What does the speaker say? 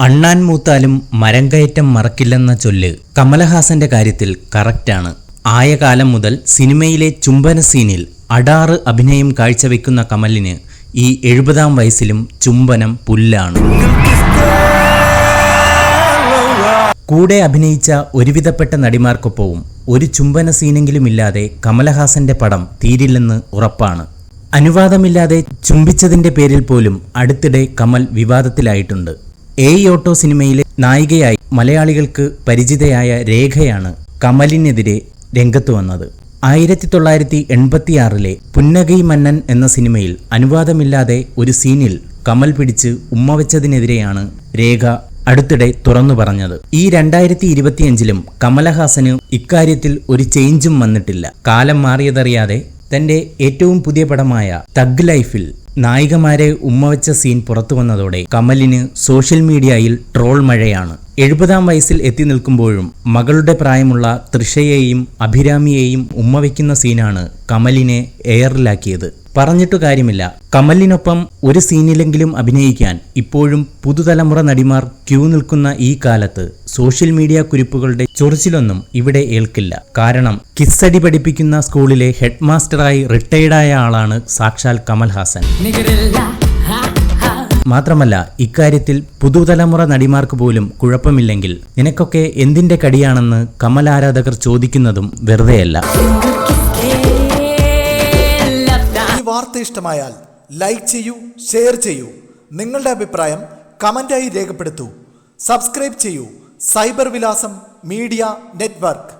അണ്ണാൻ മൂത്താലും മരം കയറ്റം മറക്കില്ലെന്ന ചൊല്ല് കമലഹാസന്റെ കാര്യത്തിൽ കറക്റ്റാണ്. ആയ കാലം മുതൽ സിനിമയിലെ ചുംബന സീനിൽ അടാറ് അഭിനയം കാഴ്ചവെക്കുന്ന കമലിന് ഈ 70-ാം വയസ്സിലും ചുംബനം പുല്ലാണ്. കൂടെ അഭിനയിച്ച ഒരുവിധപ്പെട്ട നടിമാർക്കൊപ്പവും ഒരു ചുംബന സീനെങ്കിലുമില്ലാതെ കമലഹാസന്റെ പടം തീരില്ലെന്ന് ഉറപ്പാണ്. അനുവാദമില്ലാതെ ചുംബിച്ചതിന്റെ പേരിൽ പോലും അടുത്തിടെ കമൽ വിവാദത്തിലായിട്ടുണ്ട്. ഓട്ടോ സിനിമയിലെ നായികയായി മലയാളികൾക്ക് പരിചിതയായ രേഖയാണ് കമലിനെതിരെ രംഗത്ത് വന്നത്. 1986-ലെ പുന്നഗൈ മന്നൻ എന്ന സിനിമയിൽ അനുവാദമില്ലാതെ ഒരു സീനിൽ കമൽ പിടിച്ച് ഉമ്മവെച്ചതിനെതിരെയാണ് രേഖ അടുത്തിടെ തുറന്നു പറഞ്ഞത്. ഈ 2025-ലും കമലഹാസന് ഇക്കാര്യത്തിൽ ഒരു ചേഞ്ചും വന്നിട്ടില്ല. കാലം മാറിയതറിയാതെ തന്റെ ഏറ്റവും പുതിയ പടമായ തഗ് ലൈഫിൽ നായികമാരെ ഉമ്മവെച്ച സീൻ പുറത്തു വന്നതോടെ കമലിന് സോഷ്യൽ മീഡിയയിൽ ട്രോൾ മഴയാണ്. 70-ാം വയസ്സിൽ എത്തി നിൽക്കുമ്പോഴും മകളുടെ പ്രായമുള്ള തൃഷയെയും അഭിരാമിയെയും ഉമ്മവെക്കുന്ന സീനാണ് കമലിനെ എയറിലാക്കിയത്. പറഞ്ഞിട്ടു കാര്യമില്ല, കമലിനൊപ്പം ഒരു സീനിലെങ്കിലും അഭിനയിക്കാൻ ഇപ്പോഴും പുതുതലമുറ നടിമാർ ക്യൂ നിൽക്കുന്ന ഈ കാലത്ത് സോഷ്യൽ മീഡിയ കുരിപ്പുകളുടെ ചൊറിച്ചിലൊന്നും ഇവിടെ ഏൽക്കില്ല. കാരണം കിസ്സടി പഠിപ്പിക്കുന്ന സ്കൂളിലെ ഹെഡ് മാസ്റ്ററായി റിട്ടയർഡായ ആളാണ് സാക്ഷാൽ കമൽഹാസൻ. മാത്രമല്ല, ഇക്കാര്യത്തിൽ പുതുതലമുറ നടിമാർക്ക് പോലും കുഴപ്പമില്ലെങ്കിൽ നിനക്കൊക്കെ എന്തിന്റെ കടിയാണെന്ന് കമൽ ആരാധകർ ചോദിക്കുന്നതും വെറുതെയല്ല. ഈ വാർത്ത ഇഷ്ടമായാൽ ലൈക്ക് ചെയ്യൂ, ഷെയർ ചെയ്യൂ. നിങ്ങളുടെ അഭിപ്രായം കമന്റായി രേഖപ്പെടുത്തൂ. സബ്സ്ക്രൈബ് ചെയ്യൂ സൈബർ വിലാസം മീഡിയ നെറ്റ്വർക്ക്.